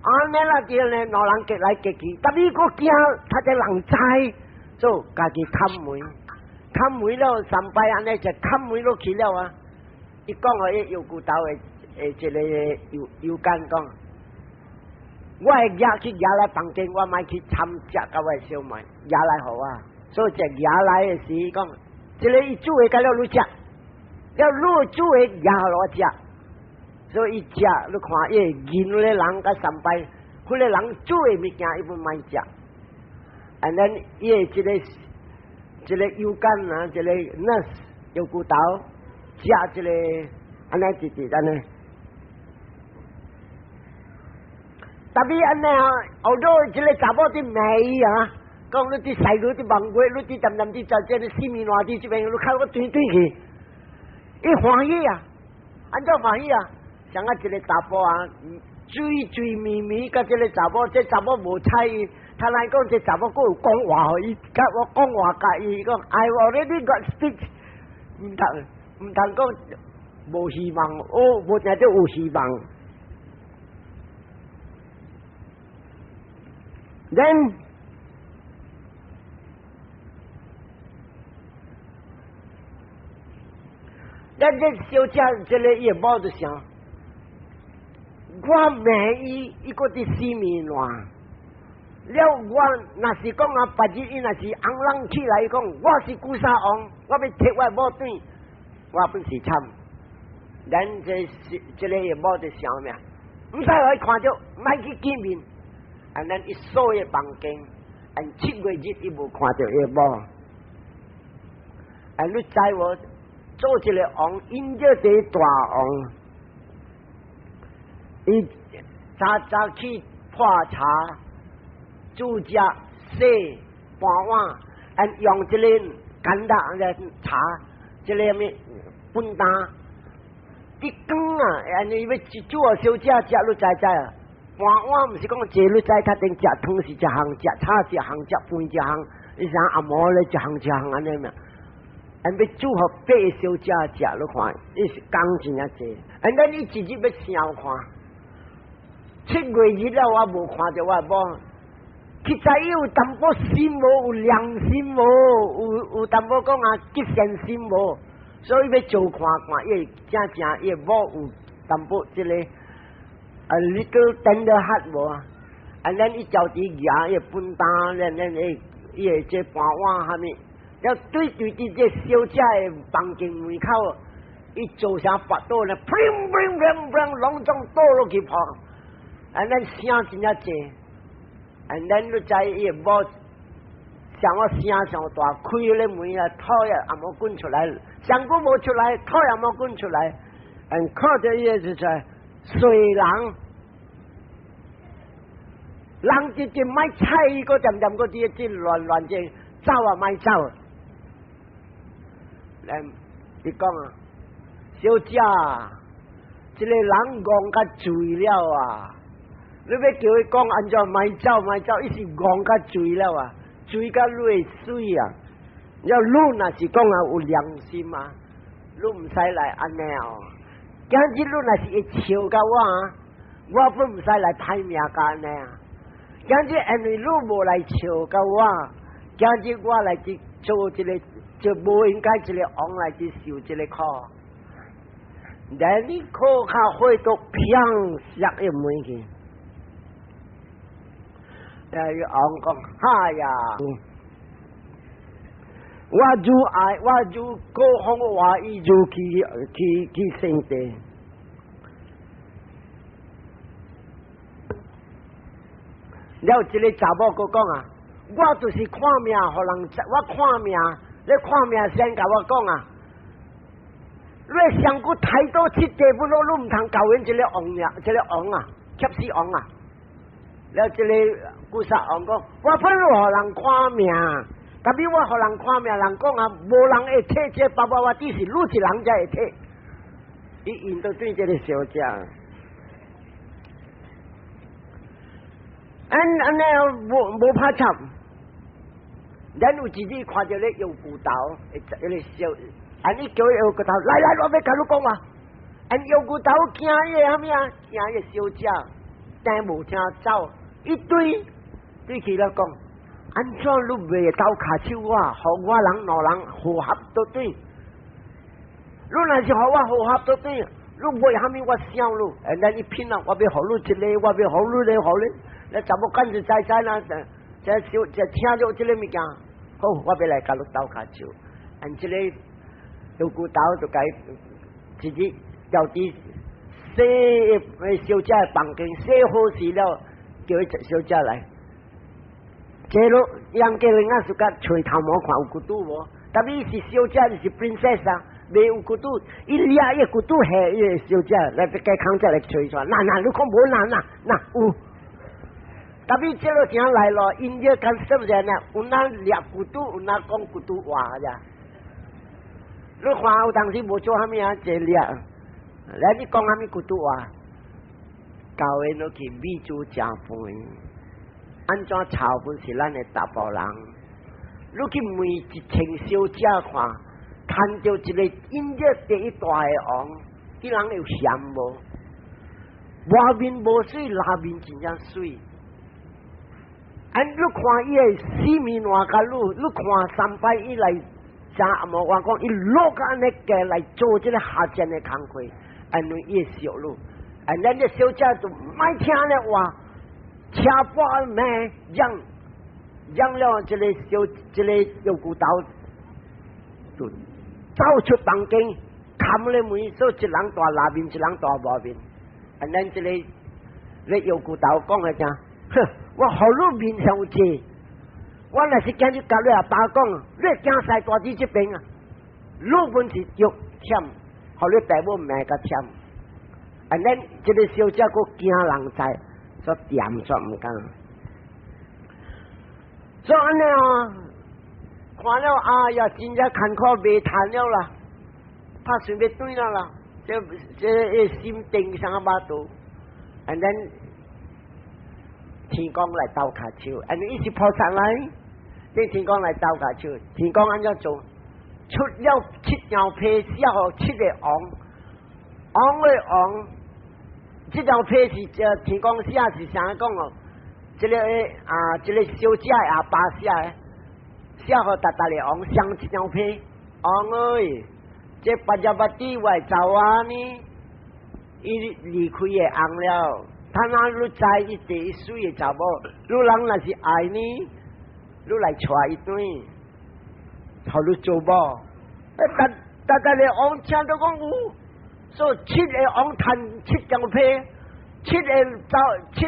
安尼啦，叫咧，老人夹来夹去，但你个惊，他只人知，做家己看门了，上摆安尼就看门落去了啊！伊讲我一有骨头的这个有干讲，我会压去压来房间，我买去参食甲我小妹压来好啊！所以只压来的时讲，这个伊煮的甲了你食，了你煮的压落食。所以伊食，你看伊认个人甲三摆，迄个人煮的物件伊不买食。and then 伊一个油干啊，一个 nurse 有骨头，食一个安尼直直安尼。特别安尼啊，后头一个查某啲美啊，讲你啲细路啲盲龟，你啲淡淡啲在这里四面外地这边，你看我对去，伊欢喜啊，按照欢喜啊。像啊，一个查甫啊，嘴咪咪，甲这个查某，这查某无睬伊，他来讲这查某佫有讲话互伊，甲我讲话甲伊讲，I already got speech， 唔通讲无希望，哦，无定都有希望。then 咱这小姐这个也冇得想。我问伊个伫死面乱，了我若是讲啊，别日伊若是红人起来讲，我是古沙王，我要摕我某对，我本是惨。咱这个某就想咩？唔使来看着，莫去见面。啊，咱一所有房间，啊7月日伊无看着伊某。啊，你知我做一个王，因着这大王，伊早去泡茶。煮食洗盘碗，按用这个简单的茶，这个咩笨蛋，一羹啊，按你要煮啊小食食你知啊？盘碗唔是讲坐你知，他定食汤是一项，食茶一项，食饭一项，你像阿嬷咧一项安尼咩？按要煮好八个小食食你看，伊是工钱啊济，按咱你自己要想看，7月日了我无看着我某。其实伊有淡薄心无，有良心无，有淡薄讲啊，极善心无，所以要做看看，伊正伊无有淡薄这个little tender heart 无啊，啊，咱伊照伫牙伊笨蛋，咱伊这盘碗下面，要对这小姐的房间门口，伊做啥发倒呢？砰，隆重倒落去跑，啊，咱声真正济。咱你知伊无像我声上大，开咧门啊，土也阿冇滚出来，上古无出来，土也冇滚出来，看着伊就在水人，人就卖菜个点个啲乱只走啊卖走，你讲啊，小姐，这个人讲甲醉了啊！你要叫伊讲安怎卖走，伊是戆甲醉了啊，醉甲落水啊！要你若是讲啊有良心啊，你唔使来安尼哦。今日你若是会笑甲我本唔使来歹命甲安尼啊。今日因为你无来笑甲我，今日我来去做一个，就无应该一个王来去受一个苦。但你苦下会都偏杀一门去。王讲，哎呀，我就爱，我就高雄话语就去圣地。了，一个查某佫讲啊，我就是看命，互人我看命，你看命先甲我讲啊，你上古太多七地不落，你唔通教阮一个王呀，一个王啊，恰死王啊！了，这个古沙王讲，我本互人看命，特别我互人看命，人讲啊，无人会替这包包，我只是你一人才会替。伊引到对这个小姐，安尼无怕惨。咱有自己看到咧油骨头，一个小，你叫油骨头，来，我要甲你讲话。油骨头惊伊虾米啊？惊伊小姐，但无听走。一堆对起来讲，安怎你袂斗卡手啊？互我人两人和合都对。你若是互我和合都对，你袂虾米我笑你。咱一拼啊，我要互你一个，我要互你个，互你。那怎么干就在啦？这听着这个物件，好，我要来甲你斗卡手。这个有骨头就该自己调啲洗小姐房间洗好时了。叫伊小姐来，这路人家人家是甲吹头毛看有骨肚无，但是伊是小姐，伊是 princess 啊，没有骨肚，伊抓伊骨肚下伊个小姐来给康姐来吹出来，那你看无那有，但是这路怎来咯？因这干什么呢？有那抓骨肚，有那讲骨肚话呀。你看有当时无做虾米啊？这抓，来你讲虾米骨肚话？教因落去米煮食饭，安怎炒饭是咱的大部人。你去问一千小姐看，看到一个因这第一大的王，迄人有嫌无？外面无水，内面真正水。你看伊的四面换甲你看三摆以来，真阿无我讲，伊落个安尼个来做这个下贱的工课，因为伊会笑你。咱这小姐就卖听咧话，车把咩让了这个有骨头，就走出房间，冚咧门，所以一人大那边，一人大外边。and then 这个有骨头讲嘅咋？哼，我好路面上有车，我若是今日甲你阿爸讲，你惊晒大弟这边啊，路本是肉签，好你大母命个签。and then 这个小姐个惊人在，所点做唔敢。所以安尼啊，看了啊呀，真正坎坷未谈了啦，怕算要对啦啦，这心定上把刀 ，and then 天公来斗下手 ，and 一时破产来，这天公来斗下手，天公安怎做？出了7条皮，小7个昂为昂，这条皮是天公写是啥讲哦？这个这个小姐阿爸写的，写好大大的昂上7条皮，昂哎，这8日8地外走啊呢，伊离开的昂了。他那你在一地水的查某，你人若是爱你，你来娶一对，好你做无？大家的昂听到讲有，所以7个昂赚7条皮，7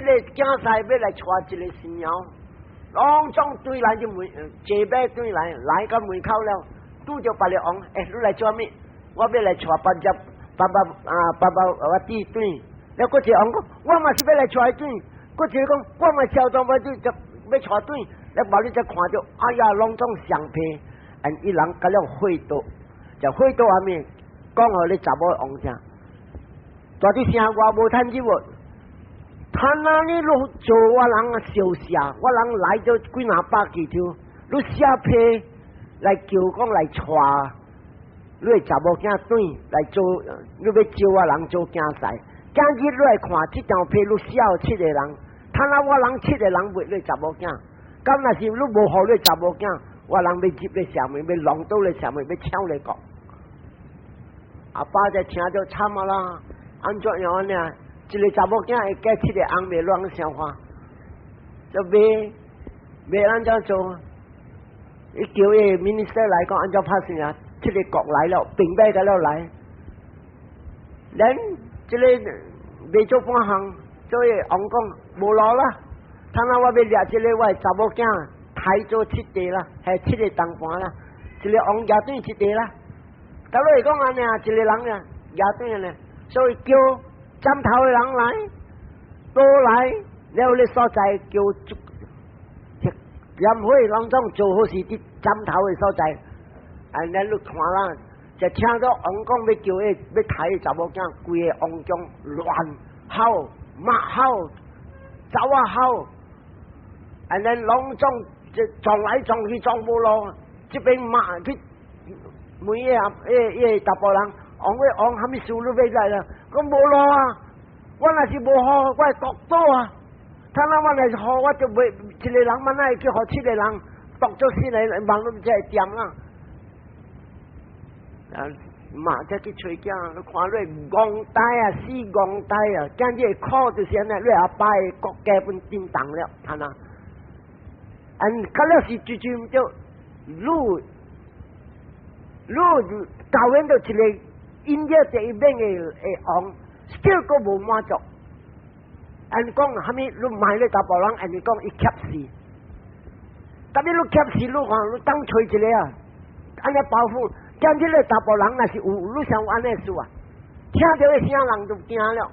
个竞赛要来娶一个新娘，拢总对来就门，这边对来到门口了，拄着8个昂，你来做咩？我要来娶爸爸我弟对。了，嗰只昂讲，我嘛是要来娶对，嗰只讲，我嘛超当要对，就要娶对，了把你才看到，哎呀，拢总相配，伊人甲了会到，就会到下面，讲互你查某昂声，大啲声我无趁钱喎，他那你路做我人啊烧下，我人来咗几哪百几条，你下配来叫讲来娶，你查某囝对来做，你要招我人做竞赛。今日你来看这张皮，你少7个人，他那我人7个人袂你查某囝，咁若是你无好你查某囝，我人要接你上面，要浪到你上面，要抢你角。阿爸就听到惨啊啦，安怎样呢？一个查某囝会加7个翁未乱想法，就未安怎做？伊叫伊 minister 来讲安怎拍算啊？7个角来了，并买个了来，人。这个未做半项，所以昂讲无路啦。他那我要掠这个我查某囝抬做7地啦，系7个当盘啦，一个昂牙对1地啦。到落来讲安尼啊，一个人啊牙对呢，所以叫站头的人来，都来了你所在叫任会人总做好事啲站头的所在，安尼你看啦。就听到王讲要叫伊要睇查某囝，规个王中乱吼、骂吼、走啊吼，and then 拢总就撞来撞去撞无路，这边骂佢每个大波人，王虾米事都未来啦，咁无路啊！我若是无好，我会独倒啊！他那我若是好，我就袂一个人，嘛那会叫好7个人，独咗先嚟忙到真系掂啦。马再去吹囝，你看你戆呆啊，死戆呆啊！今日考就是安尼，你阿爸的国家本叮当了，看啊！到了是最最唔对，路教演到一个音乐第一名的王 ，still 个无满足。讲虾米？你买你大波人，你讲伊吸死，特别你吸死，你看你当吹一个啊，安尼包袱。今日咧，大部人若是有，你想有安尼事啊？听到个声人就惊了。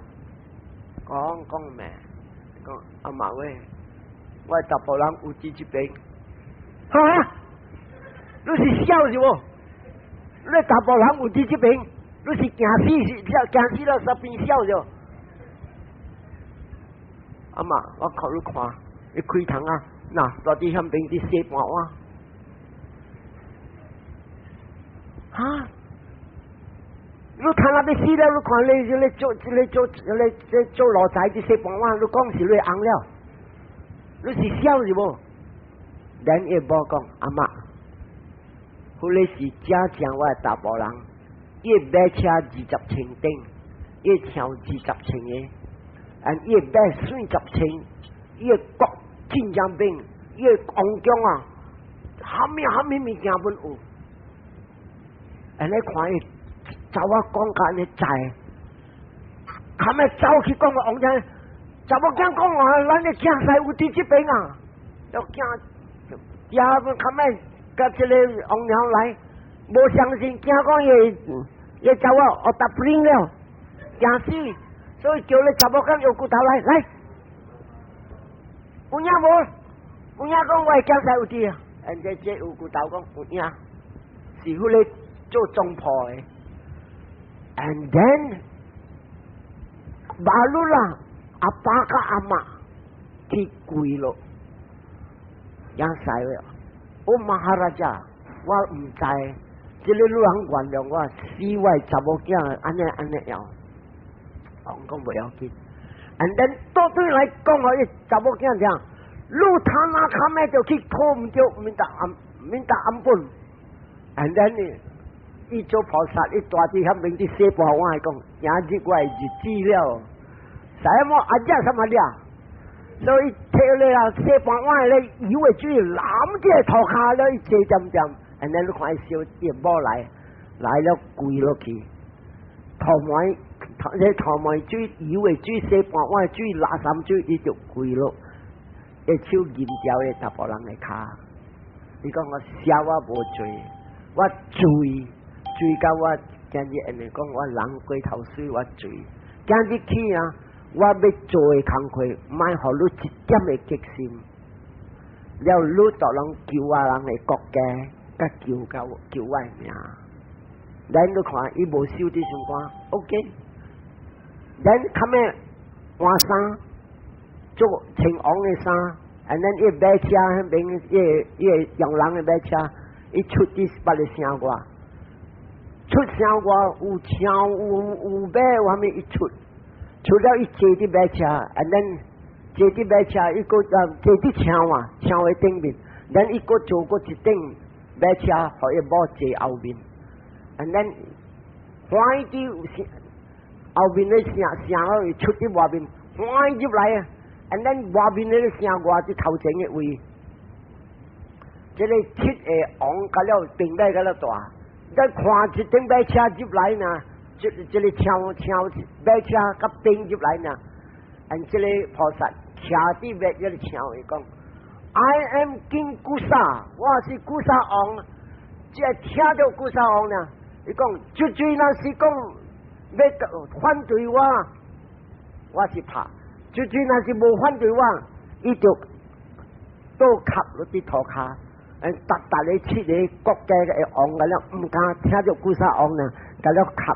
讲咩？讲阿妈喂，我大部人有志这边，哈？你是笑是无？你大部人有志这边，你是惊死了十边笑着。阿妈，我靠你看，你开窗啊！嗱，大啲香边啲西半碗。啊！你看那边死了，你看你做老仔这些半碗，你讲是你红了，你是笑是无？人也无讲阿妈，后来是家讲我大波人，伊买车20千顶，伊跳20千个，伊买30千，伊个国真正变，伊个王宫啊，虾米物件本有，安尼看伊查某讲甲安尼知，他们走去讲个王仔，查某囝讲啊，咱个囝婿有伫即边啊，要囝，家们他们甲即个王娘来，无相信，惊讲伊查某学达不灵了，惊死，所以叫你查某囝摇骨头来。有影无？有影讲我囝婿有伫啊，人家这有骨头讲有影，是迄个做中婆的。And then 马路啦，阿爸甲阿妈去跪咯，囝婿了。我马哈拉家，我唔知，这个女人原谅我4位查某囝安尼样，我讲不要紧。And then 倒对来讲啊，伊查某囝讲，路他那卡咩就去拖唔着，免得安本。And then 伊做菩萨，伊大地遐面的洗盘碗讲，今日我日子了，什么阿姐什么了，所以摕来啊洗盘碗咧，以为水揽这头壳了，伊坐点点，and then 你看伊小电宝来了跪落去，头毛水，以为水洗盘碗水垃圾水，伊就跪落，一手银条咧搭别人的骹，你讲我小我无罪，我罪到我今日人哋讲我人过头水，我罪。今日起啊，我要做嘅工课，卖互你一点嘅决心，了你就能救我人嘅国家，甲救我嘅命。咱你看，伊无收啲相关 ，OK。咱他们换衫，做穿黄嘅衫，and then 伊买车迄边，伊洋人嘅买车，伊出啲把你声歌。出声话有枪有马，外面一出了伊坐伫马车，and then 坐伫马车，伊个坐伫枪啊，枪的顶面，然后伊个坐过一顶马车，互伊某坐后面，and then 欢喜啲后面的声可以出伫外面，欢喜入来啊，and then 外面的声话伫头前嘅位，这个七个王甲了顶来甲了大。再看一顶马车入来呢，这个枪马车甲兵入来呢，按这个菩萨徛伫马这个枪伊讲 ，I am King 古萨，我是古萨王，即系听到古萨王呢，伊讲绝对那是讲要反对我是怕，绝对那是无反对我，伊就倒卡落啲涂骹。达你七个国家嘅王个了，唔敢听到古萨王呢，甲了卡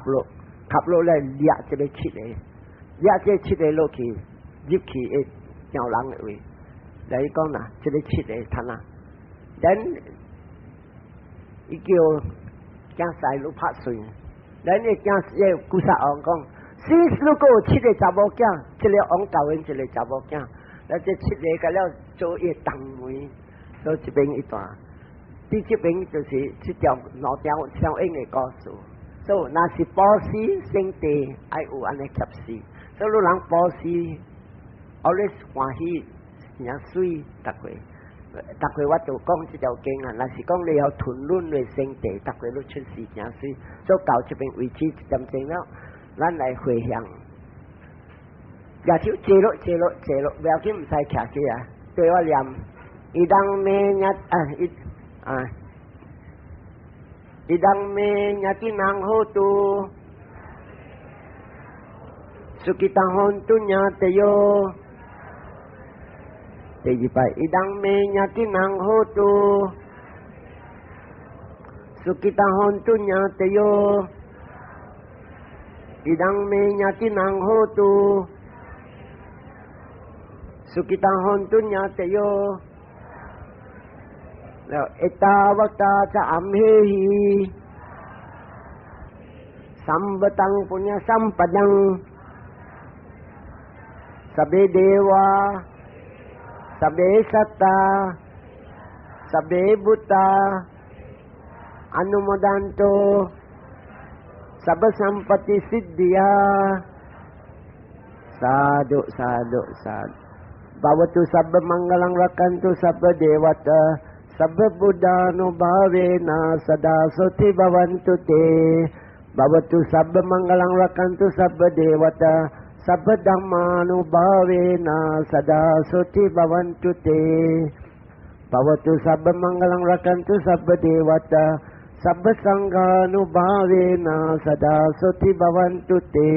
落来掠这个七个，掠这七个落去入去嘅鸟人嘅位，来讲啦，这个七个摊啊，等伊叫惊西路拍碎，等伊惊个古萨王讲，先如果有七个查某囝，这个王教完一个查某囝，那这七个甲了做一当位。所以这边一段，第这边就是这条老条小英的故事。所以那是保持圣地，爱有安尼及时。所以人保持，always 欢喜，真水逐回我就讲这条经啊。那是讲你要屯论的圣地，逐回都出事真水。所以到这边为止一点钟了，咱来回向。也就坐落，不要紧，唔使徛起啊，对我念。Idang me nyatinang hotu sukitang hontunya teyo tejipai idang me nyatinang hotu sukitang hontunya teyo idang me nyatinang hotu sukitang hontunya teyo Eta wakta ca amhehi sambatang punya sampadang sabe dewa sabe satta sabe buta anumodanto sabba sampati siddhya sadhu Bhavatu sabba mangalang rakantu sabba devata sabba buddhanubbhavena sada soti bhavantu te. Bhavatu sabba mangalang rakantu sabba devata sabba dhammanubbhavena sada soti bhavantu te. Bhavatu sabba mangalang rakantu sabba devata sabba sanghanubbhavena sada soti bhavantu te.